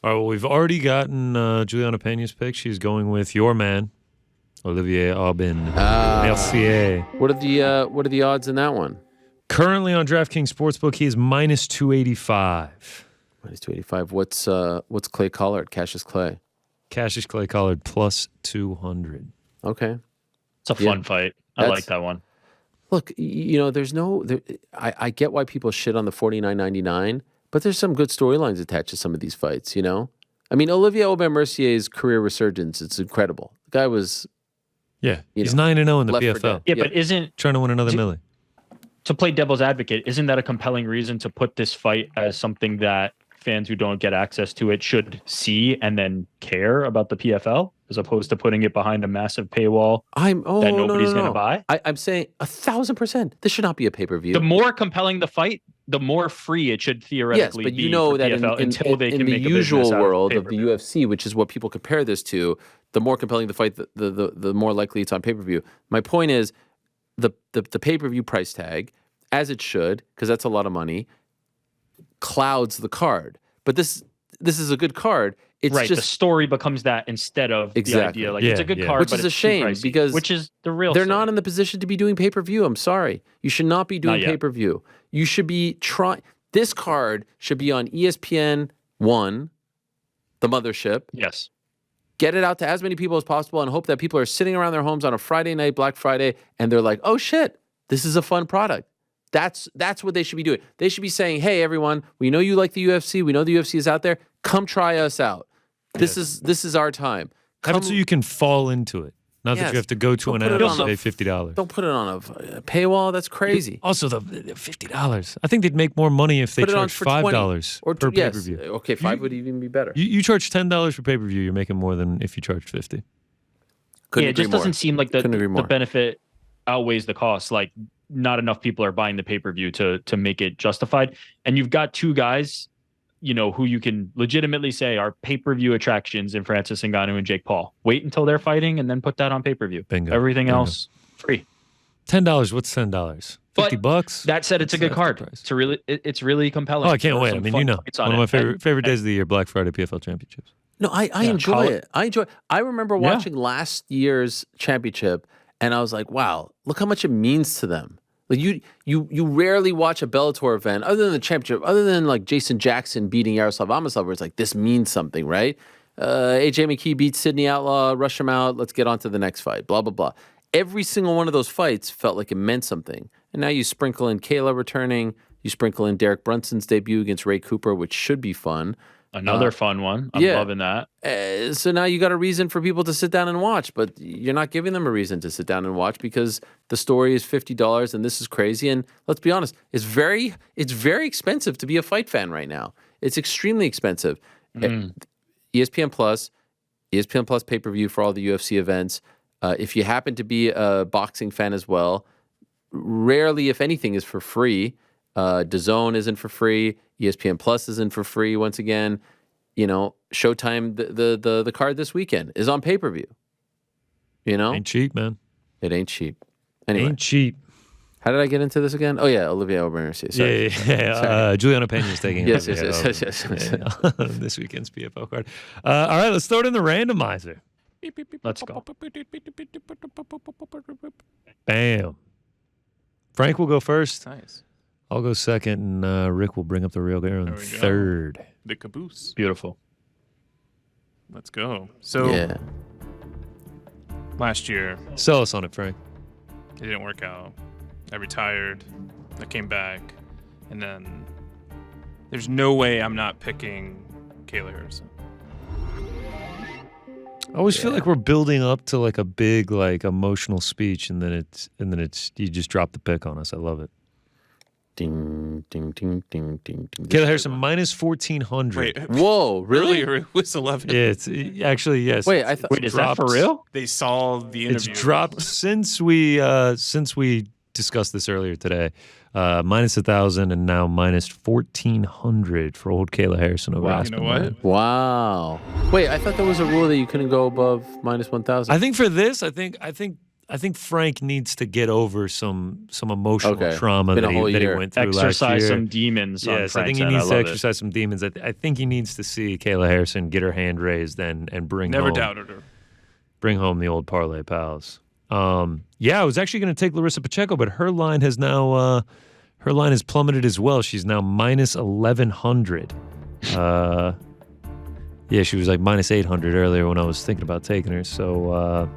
All right, well, we've already gotten Juliana Pena's pick. She's going with your man, Olivier Aubin. Mercier. What are the odds in that one? Currently on DraftKings Sportsbook, he is minus 285. Minus 285. What's Clay Collard? Cassius Clay. Cassius Clay Collard plus 200. Okay. It's a fun fight. I like that one. Look, there's I get why people shit on the $49.99, but there's some good storylines attached to some of these fights, I mean, Olivier Aubin-Mercier's career resurgence, it's incredible. The guy was... Yeah, he's 9-0 in the PFL. Yeah, but isn't... Trying to win another milli. To play devil's advocate, isn't that a compelling reason to put this fight as something that fans who don't get access to it should see and then care about the PFL, as opposed to putting it behind a massive paywall that nobody's going to buy? I'm saying 1,000%. This should not be a pay-per-view. The more compelling the fight, the more free it should theoretically be. Yes, but you know that PFL until they can in make the a business usual out world of of the UFC, which is what people compare this to, the more compelling the fight, the more likely it's on pay-per-view. My point is the pay-per-view price tag, as it should, because that's a lot of money, clouds the card. But this is a good card. It's right, just the story becomes that instead of the idea. Like, it's a good card, which but is a it's too shame pricey, because which is the real they're story. not in the position to be doing pay-per-view. I'm sorry. You should not be doing pay-per-view. You should be trying. This card should be on ESPN 1, the mothership. Yes. Get it out to as many people as possible and hope that people are sitting around their homes on a Friday night, Black Friday, and they're like, oh shit, this is a fun product. That's what they should be doing. They should be saying, hey, everyone, we know you like the UFC. We know the UFC is out there. Come try us out. This is our time. Have it so you can fall into it. Not that you have to go to an app and pay $50. Don't put it on a paywall. That's crazy. Also, the $50. I think they'd make more money if they charged $5 per pay-per-view. Okay, 5 would even be better. You charge $10 for pay-per-view, you're making more than if you charged $50. It just doesn't seem like the benefit outweighs the cost. Like, not enough people are buying the pay-per-view to make it justified. And you've got two guys, who you can legitimately say are pay-per-view attractions in Francis Ngannou and Jake Paul. Wait until they're fighting and then put that on pay-per-view. Bingo. Everything else free. $10. What's $10? $50. That said, it's a good card. It's really compelling. Oh, I can't wait. I mean, one of my favorite days of the year, Black Friday PFL Championships. No, I enjoy it. I remember watching last year's championship, and I was like, wow, look how much it means to them. Like you rarely watch a Bellator event other than the championship, other than like Jason Jackson beating Yaroslav Amosov, where it's like, this means something, right? AJ McKee beats Sidney Outlaw, rush him out, let's get on to the next fight, blah, blah, blah. Every single one of those fights felt like it meant something. And now you sprinkle in Kayla returning, you sprinkle in Derek Brunson's debut against Ray Cooper, which should be fun. Another fun one. I'm loving that. So now you got a reason for people to sit down and watch, but you're not giving them a reason to sit down and watch because the story is $50 and this is crazy. And let's be honest, it's very expensive to be a fight fan right now. It's extremely expensive. ESPN Plus pay-per-view for all the UFC events. If you happen to be a boxing fan as well, rarely, if anything, is for free. DAZN isn't for free. ESPN Plus isn't for free. Once again, Showtime, the card this weekend is on pay-per-view. Ain't cheap, man. It ain't cheap. Anyway, ain't cheap. How did I get into this again? Oh yeah, Olivier Aubin-Mercier. Yeah. Juliana Pena is taking yes. This weekend's PFL card. All right, let's throw it in the randomizer. Let's go. Bam. Frank will go first. Nice. I'll go second, and Rick will bring up the real guy on third. The caboose. Beautiful. Let's go. So, last year, sell us on it, Frank. It didn't work out. I retired. I came back. And then there's no way I'm not picking Kayla Harrison. I always feel like we're building up to like a big like emotional speech, and then it's you just drop the pick on us. I love it. Ding, ding, ding, ding, ding, ding. Kayla Harrison minus 1,400. Wait, whoa, really? Earlier it was 11. Yeah, it's actually yes. Wait, is that for real? They saw the interview. It's dropped since we discussed this earlier today. Minus 1,000 and now minus 1,400 for old Kayla Harrison over Aspen. You know what? Wow. Wait, I thought there was a rule that you couldn't go above minus 1,000. I think for this, I think Frank needs to get over some emotional trauma that he went through last year. Exercise some demons. Yes, I think he needs to exercise some demons. I think he needs to see Kayla Harrison get her hand raised and bring Never doubted her. Bring home the old parlay pals. I was actually going to take Larissa Pacheco, but her line has now plummeted as well. She's now minus 1,100. She was like minus 800 earlier when I was thinking about taking her. So,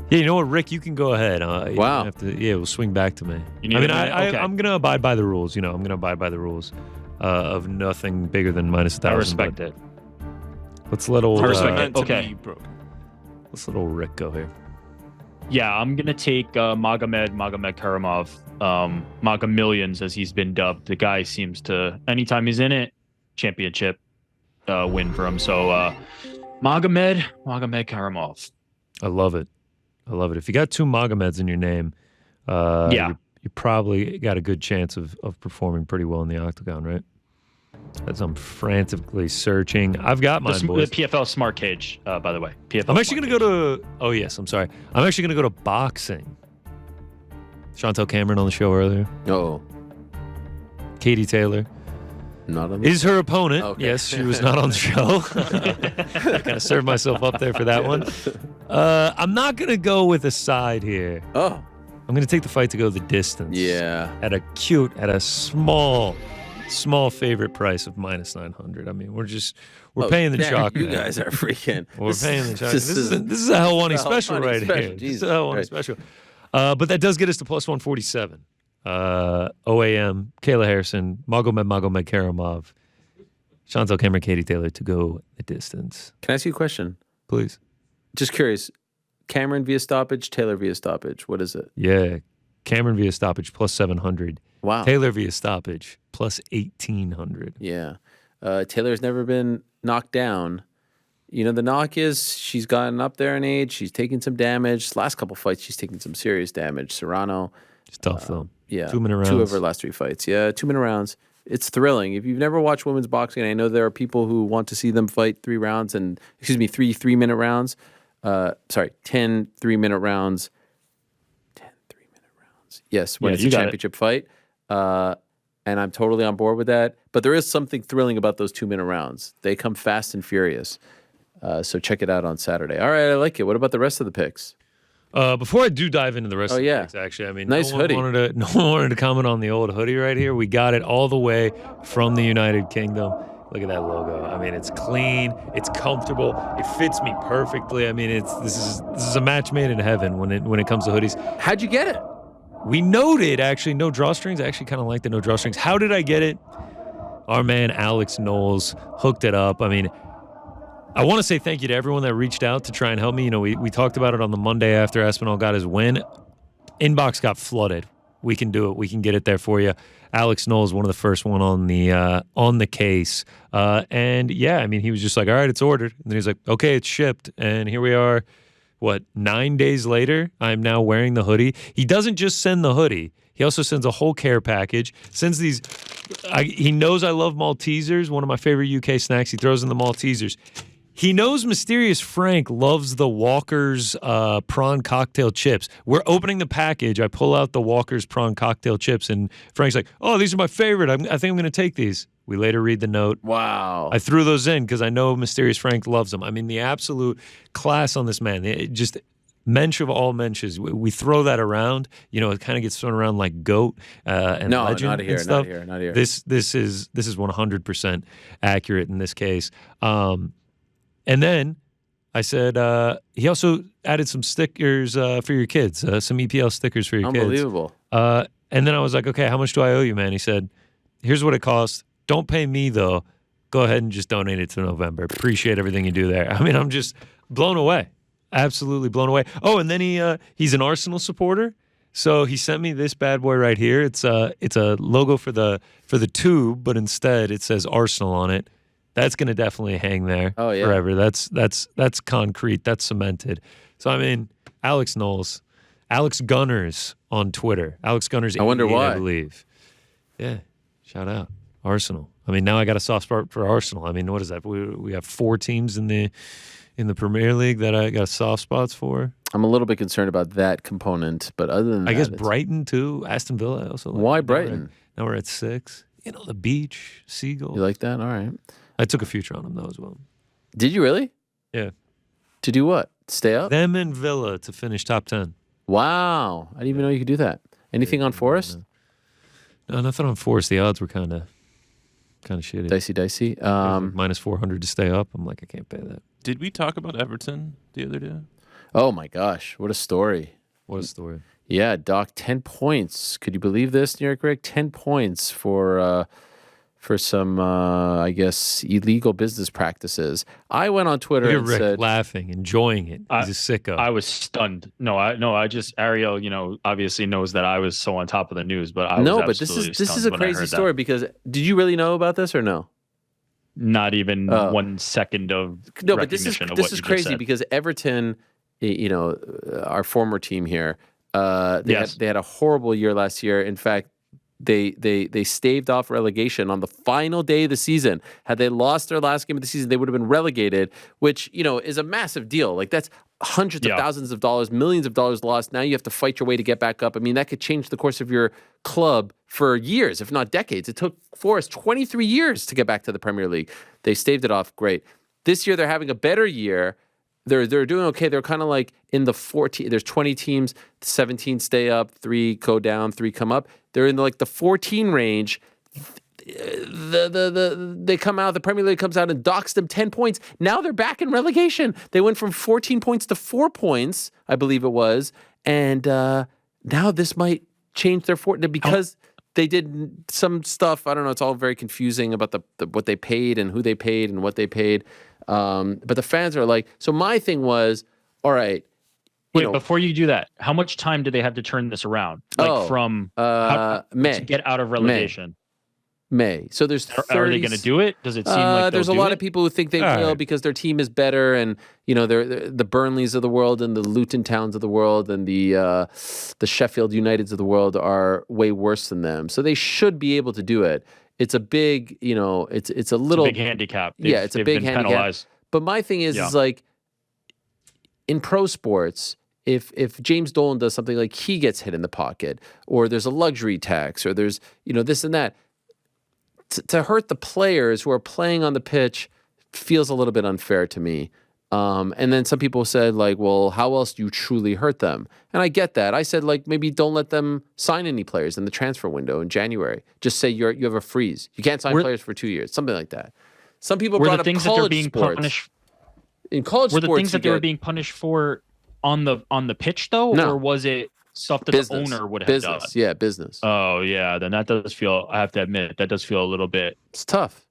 you know what, Rick? You can go ahead. Wow. We'll swing back to me. I'm going to abide by the rules. I'm going to abide by the rules of nothing bigger than minus 1,000. I respect it. Let's let old Let's let old Rick go here. Yeah, I'm gonna take Magomed Karamov, Maga Millions as he's been dubbed. The guy seems to, anytime he's in it, championship win for him. So Magomed Karamov. I love it. If you got two Magomeds in your name, you probably got a good chance of performing pretty well in the octagon, right? As I'm frantically searching, I've got mine, boys. The PFL Smart Cage, by the way. PFL I'm actually going to go to. Oh yes, I'm sorry. I'm actually going to go to boxing. Chantel Cameron on the show earlier. Oh. Katie Taylor. Not on is her opponent. Okay. Yes, she was not on the show. I kind of served myself up there for that one. I'm not going to go with a side here. Oh. I'm going to take the fight to go the distance. Yeah. At a small favorite price of minus 900. I mean, we're paying the chalk. You guys are freaking. We're paying the chalk. This is a Helwani special right here. This is a Helwani special. But that does get us to plus 147. OAM, Kayla Harrison, Magomed Karamov, Chantel Cameron, Katie Taylor to go the distance. Can I ask you a question? Please. Just curious. Cameron via stoppage, Taylor via stoppage. What is it? Yeah. Cameron via stoppage plus 700. Wow. Taylor via stoppage plus 1,800. Yeah. Taylor's never been knocked down. The knock is she's gotten up there in age. She's taking some damage. Last couple fights, she's taking some serious damage. Serrano. It's tough, though. Yeah. 2-minute rounds. 2 of her last 3 fights. Yeah, 2-minute rounds. It's thrilling. If you've never watched women's boxing, I know there are people who want to see them fight 3 3-minute rounds. 10 3-minute rounds. 10 3-minute rounds. Yes, when it's a championship fight. And I'm totally on board with that. But there is something thrilling about those 2-minute rounds. They come fast and furious. So check it out on Saturday. All right, I like it. What about the rest of the picks? Before I do dive into the rest of the picks, actually, I mean, nice hoodie. No one wanted to comment on the old hoodie right here. We got it all the way from the United Kingdom. Look at that logo. I mean, it's clean, it's comfortable, it fits me perfectly. I mean, this is a match made in heaven when it comes to hoodies. How'd you get it? We noted, actually, no drawstrings. I actually kind of like the no drawstrings. How did I get it? Our man Alex Knowles hooked it up. I mean, I want to say thank you to everyone that reached out to try and help me. We talked about it on the Monday after Aspinall got his win. Inbox got flooded. We can do it. We can get it there for you. Alex Knowles, one of the first one on the case. And yeah, I mean, he was just like, all right, it's ordered. And then he's like, okay, it's shipped. And here we are. 9 days later, I'm now wearing the hoodie. He doesn't just send the hoodie. He also sends a whole care package. Sends these. He knows I love Maltesers, one of my favorite UK snacks. He throws in the Maltesers. He knows Mysterious Frank loves the Walker's prawn cocktail chips. We're opening the package. I pull out the Walker's prawn cocktail chips, and Frank's like, oh, these are my favorite. I think I'm going to take these. We later read the note. Wow. I threw those in because I know Mysterious Frank loves them. I mean, the absolute class on this man. It just mensch of all mensches. We throw that around. It kind of gets thrown around like goat and legend not here, and stuff. Not here. This is 100% accurate in this case. And then I said he also added some stickers for your kids, some EPL stickers for your kids. Unbelievable. And then I was like, okay, how much do I owe you, man? He said, here's what it costs. Don't pay me, though. Go ahead and just donate it to November. Appreciate everything you do there. I mean, I'm just blown away. Absolutely blown away. Oh, and then he's an Arsenal supporter. So he sent me this bad boy right here. It's a logo for the tube, but instead it says Arsenal on it. That's going to definitely hang there forever. That's concrete. That's cemented. So, I mean, Alex Knowles, Alex Gunners on Twitter. Alex Gunners, I wonder why. I believe. Yeah, shout out. Arsenal. I mean, now I got a soft spot for Arsenal. I mean, what is that? We have 4 teams in the in the Premier League that I got soft spots for. I'm a little bit concerned about that component, but other than that, I guess Brighton too. Aston Villa I also like. Why Brighton? Now we're at 6. The beach, seagulls. You like that? All right. I took a future on them though as well. Did you really? Yeah. To do what? Stay up? Them and Villa to finish top 10. Wow. I didn't even know you could do that. Anything on Forest? No, nothing on Forest. The odds were kind of shitty. Dicey. Minus 400 to stay up. I'm like, I can't pay that. Did we talk about Everton the other day? Oh my gosh, what a story. What a story. Yeah, Doc, 10 points. Could you believe this, New York Rick? 10 points for some, I guess, illegal business practices. I went on Twitter and Rick said, laughing, enjoying it. He's a sicko. I was stunned. I just Ariel, obviously knows that I was so on top of the news, but this is a crazy story because did you really know about this or no? Not even 1 second of no, but this is crazy said. Because Everton, our former team here, they had a horrible year last year. In fact, they staved off relegation on the final day of the season. Had they lost their last game of the season, they would have been relegated, which is a massive deal. Like that's hundreds of thousands of dollars, millions of dollars lost. Now you have to fight your way to get back up. I mean, that could change the course of your club for years, if not decades. It took Forest 23 years to get back to the Premier League. They staved it off. Great. This year they're having a better year. They're doing okay. They're kind of like in the 14. There's 20 teams. 17 stay up, 3 go down, 3 come up. They're in the 14 range. They come out. The Premier League comes out and docks them 10 points. Now they're back in relegation. They went from 14 points to 4 points, I believe it was, and now this might change their fortune because they did some stuff. I don't know. It's all very confusing about the what they paid and who they paid and what they paid. But the fans are like, so my thing was, all right. Wait, before you do that, how much time do they have to turn this around? From May to get out of relegation? May. So there's 30, are they going to do it? Does it seem like there's a lot of people who think they will because their team is better, and they're the Burnleys of the world and the Luton Towns of the world and the Sheffield Uniteds of the world are way worse than them. So they should be able to do it. It's a big, it's a little big handicap. It's a big handicap. Penalized. But my thing is like in pro sports, if James Dolan does something like he gets hit in the pocket, or there's a luxury tax, or there's this and that, to hurt the players who are playing on the pitch feels a little bit unfair to me. And then some people said like, well, how else do you truly hurt them? And I get that. I said like, maybe don't let them sign any players in the transfer window in January. Just say you have a freeze. You can't sign players for 2 years, something like that. Some people brought up college sports. In college sports, were the things that they were being punished for on the pitch though, or was it stuff that the owner would have done? Yeah, business. Oh yeah, then that does feel. I have to admit, that does feel a little bit. It's tough.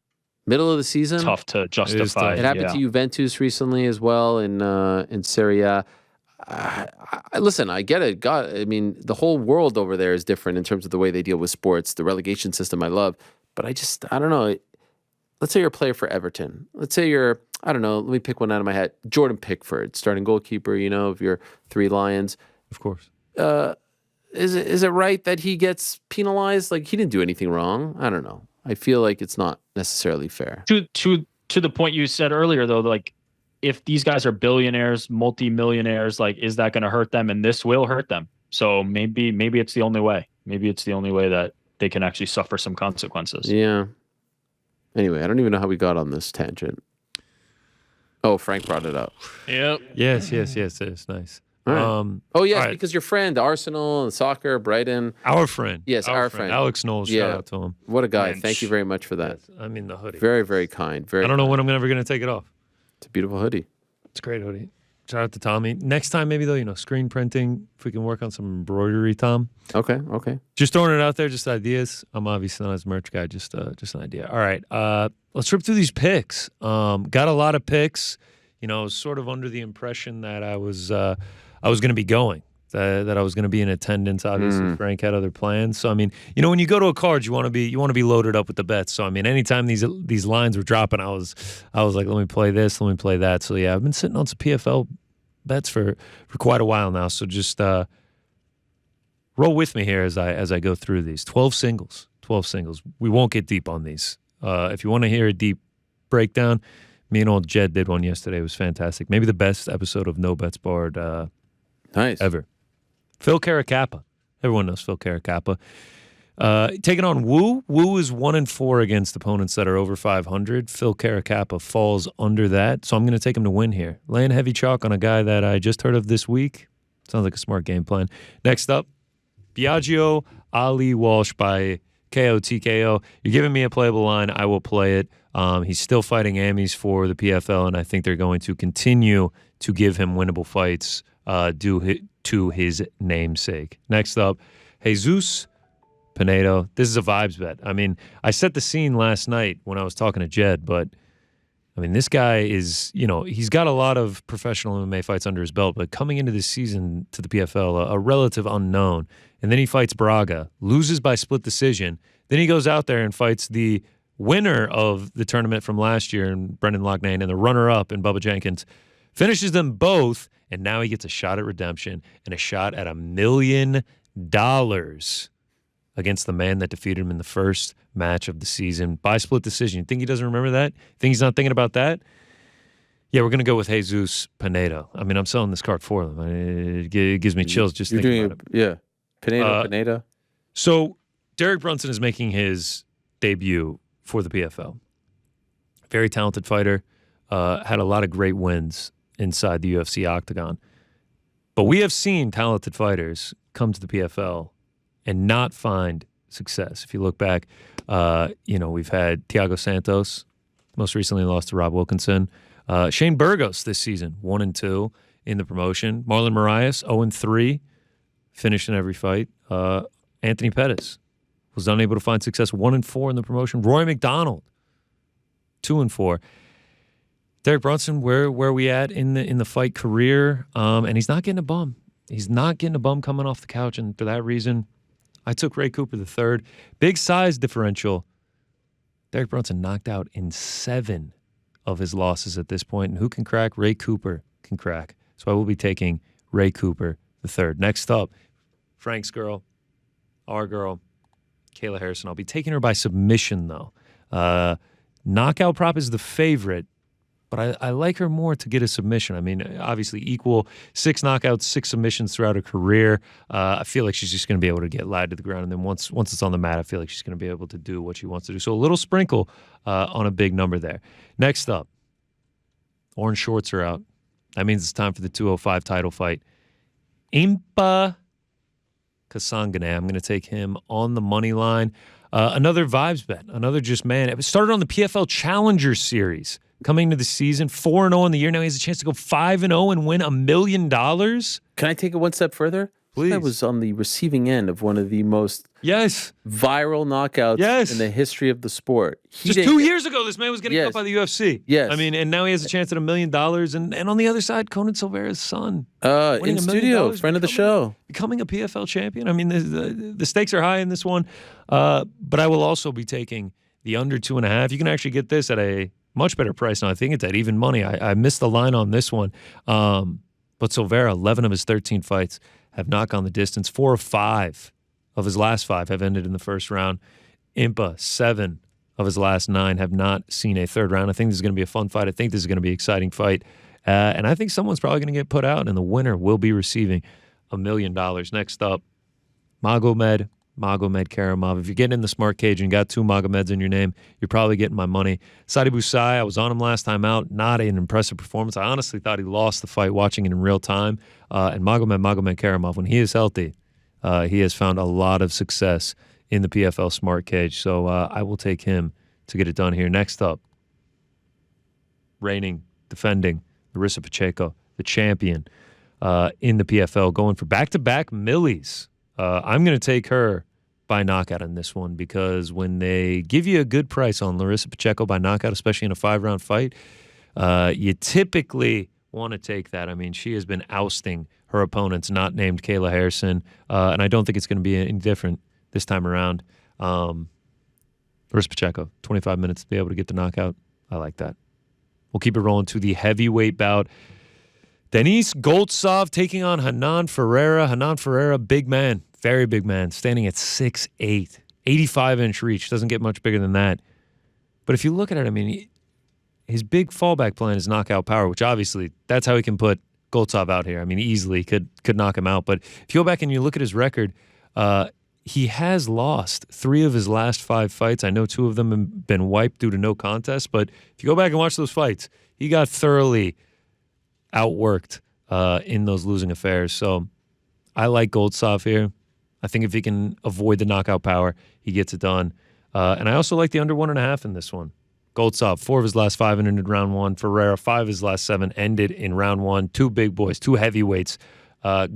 Middle of the season, tough to justify. It happened to Juventus recently as well in Serie A. Listen, I get it. God, I mean, the whole world over there is different in terms of the way they deal with sports. The relegation system, I love, but I don't know. Let's say you're a player for Everton. Let's say I don't know. Let me pick one out of my hat. Jordan Pickford, starting goalkeeper. Of your 3 Lions. Of course. Is it right that he gets penalized? Like he didn't do anything wrong. I don't know. I feel like it's not necessarily fair. To the point you said earlier, though, like if these guys are billionaires, multi-millionaires, like is that going to hurt them? And this will hurt them. So maybe it's the only way. Maybe it's the only way that they can actually suffer some consequences. Yeah. Anyway, I don't even know how we got on this tangent. Oh, Frank brought it up. Yep. Yes. It's nice. Right. Because your friend, Arsenal and soccer, Brighton. Our friend. Yes, our friend. Alex Knowles, shout out to him. What a guy. Thank you very much for that. Yes, I mean, the hoodie. Very, very kind. I don't know when I'm ever going to take it off. It's a beautiful hoodie. It's a great hoodie. Shout out to Tommy. Next time, maybe though, screen printing, if we can work on some embroidery, Tom. Okay. Just throwing it out there, just ideas. I'm obviously not as merch guy, just an idea. All right, let's rip through these picks. Got a lot of picks. Sort of under the impression that I was going to be going, that I was going to be in attendance. Obviously, Frank had other plans. So I mean, when you go to a card, you want to be loaded up with the bets. So I mean, anytime these lines were dropping, I was like, let me play this, let me play that. So yeah, I've been sitting on some PFL bets for quite a while now. So just roll with me here as I go through these 12 singles. We won't get deep on these. If you want to hear a deep breakdown, Me and old Jed did one yesterday. It was fantastic. Maybe the best episode of No Bets Barred nice ever. Phil Caracappa. Everyone knows Phil Caracappa. Taking on Wu. Wu is 1-4 against opponents that are over 500. Phil Caracappa falls under that, so I'm going to take him to win here. Laying heavy chalk on a guy that I just heard of this week. Sounds like a smart game plan. Next up, Biagio Ali Walsh by KO TKO. You're giving me a playable line. I will play it. He's still fighting Amis for the PFL, and I think they're going to continue to give him winnable fights due to his namesake. Next up, Jesus Pinedo. This is a vibes bet. I mean, I set the scene last night when I was talking to Jed, but I mean, this guy is, he's got a lot of professional MMA fights under his belt, but coming into this season to the PFL, a relative unknown. And then he fights Braga, loses by split decision. Then he goes out there and fights the winner of the tournament from last year, and Brendan Loughnane, and the runner-up in Bubba Jenkins. Finishes them both, and now he gets a shot at redemption and a shot at $1 million against the man that defeated him in the first match of the season by split decision. You think he doesn't remember that? Think he's not thinking about that? Yeah, we're going to go with Jesus Pinedo. I mean, I'm selling this card for them. It gives me chills just thinking about it. Yeah, Pinedo. So Derek Brunson is making his debut for the PFL. Very talented fighter. Had a lot of great wins inside the UFC octagon. But we have seen talented fighters come to the PFL and not find success. If you look back, we've had Thiago Santos, most recently lost to Rob Wilkinson. Shane Burgos this season, 1-2 in the promotion. Marlon Moraes, 0-3, finished in every fight. Anthony Pettis was unable to find success, 1-4 in the promotion. Roy McDonald, 2-4. Derek Brunson, where we at in the fight career? And he's not getting a bum. He's not getting a bum coming off the couch, and for that reason, I took Ray Cooper the third. Big size differential. Derek Brunson knocked out in 7 of his losses at this point. And who can crack? Ray Cooper can crack. So I will be taking Ray Cooper the third. Next up, Frank's girl, our girl, Kayla Harrison. I'll be taking her by submission, though. Knockout prop is the favorite, but I like her more to get a submission. I mean, obviously equal 6 knockouts, 6 submissions throughout her career. I feel like she's just going to be able to get lied to the ground. And then once it's on the mat, I feel like she's going to be able to do what she wants to do. So a little sprinkle on a big number there. Next up, orange shorts are out. That means it's time for the 205 title fight. Impa Kasangane. I'm going to take him on the money line. Another vibes bet. Another just, man. It started on the PFL Challenger Series. Coming to the season, 4-0 in the year. Now he has a chance to go 5-0 and win $1 million. Can I take it one step further? Please. I was on the receiving end of one of the most viral knockouts in the history of the sport. Just 2 years ago, this man was getting cut by the UFC. Yes. I mean, and now he has a chance at $1 million. And on the other side, Conan Silvera's son. In studio, friend of the show. Becoming a PFL champion. I mean, the stakes are high in this one. But I will also be taking the under 2.5. You can actually get this at a much better price now. I think it's at even money. I missed the line on this one. But Silvera, 11 of his 13 fights have not gone the distance. 4 of 5 of his last 5 have ended in the first round. Impa, 7 of his last 9 have not seen a third round. I think this is going to be a fun fight. I think this is going to be an exciting fight. And I think someone's probably going to get put out, and the winner will be receiving $1 million. Next up, Magomed Karamov. If you're getting in the smart cage and got 2 Magomeds in your name, you're probably getting my money. Sadi Busai, I was on him last time out. Not an impressive performance. I honestly thought he lost the fight watching it in real time. And Magomed Karamov, when he is healthy, he has found a lot of success in the PFL smart cage. So I will take him to get it done here. Next up, reigning, defending, Larissa Pacheco, the champion in the PFL, going for back-to-back millies. I'm going to take her by knockout in this one because when they give you a good price on Larissa Pacheco by knockout, especially in a 5-round fight, you typically want to take that. I mean, she has been ousting her opponents, not named Kayla Harrison, and I don't think it's going to be any different this time around. Larissa Pacheco, 25 minutes to be able to get the knockout. I like that. We'll keep it rolling to the heavyweight bout. Denis Goltsov taking on Hanan Ferreira. Hanan Ferreira, big man, very big man, standing at 6'8", 85-inch reach. Doesn't get much bigger than that. But if you look at it, I mean, his big fallback plan is knockout power, which obviously that's how he can put Goltsov out here. I mean, easily could knock him out. But if you go back and you look at his record, he has lost 3 of his last 5 fights. I know 2 of them have been wiped due to no contest. But if you go back and watch those fights, he got thoroughly outworked in those losing affairs. So I like Goltsov here. I think if he can avoid the knockout power, he gets it done. And I also like the under 1.5 in this one. Goltsov, 4 of his last 5 ended round 1. Ferreira, 5 of his last 7 ended in round 1. 2 big boys, 2 heavyweights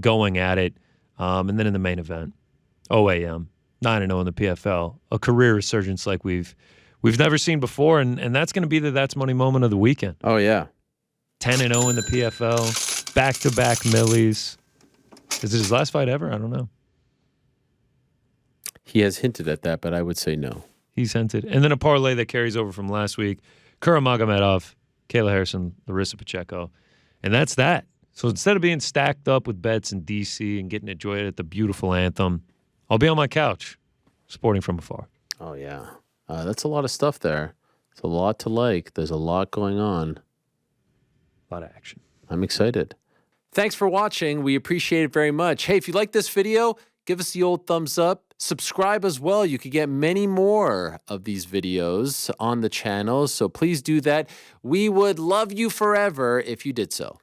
going at it. And then in the main event, OAM, 9-0 in the PFL, a career resurgence like we've never seen before, and that's going to be the That's Money moment of the weekend. Oh, yeah. 10-0 in the PFL, back-to-back millies. Is it his last fight ever? I don't know. He has hinted at that, but I would say no. He's hinted. And then a parlay that carries over from last week, Kuramagomedov, Kayla Harrison, Larissa Pacheco. And that's that. So instead of being stacked up with bets in D.C. and getting enjoyed at the beautiful Anthem, I'll be on my couch, sporting from afar. Oh, yeah. That's a lot of stuff there. It's a lot to like. There's a lot going on. A lot of action. I'm excited. Thanks for watching. We appreciate it very much. Hey, if you like this video, give us the old thumbs up. Subscribe as well. You could get many more of these videos on the channel, so please do that. We would love you forever if you did so.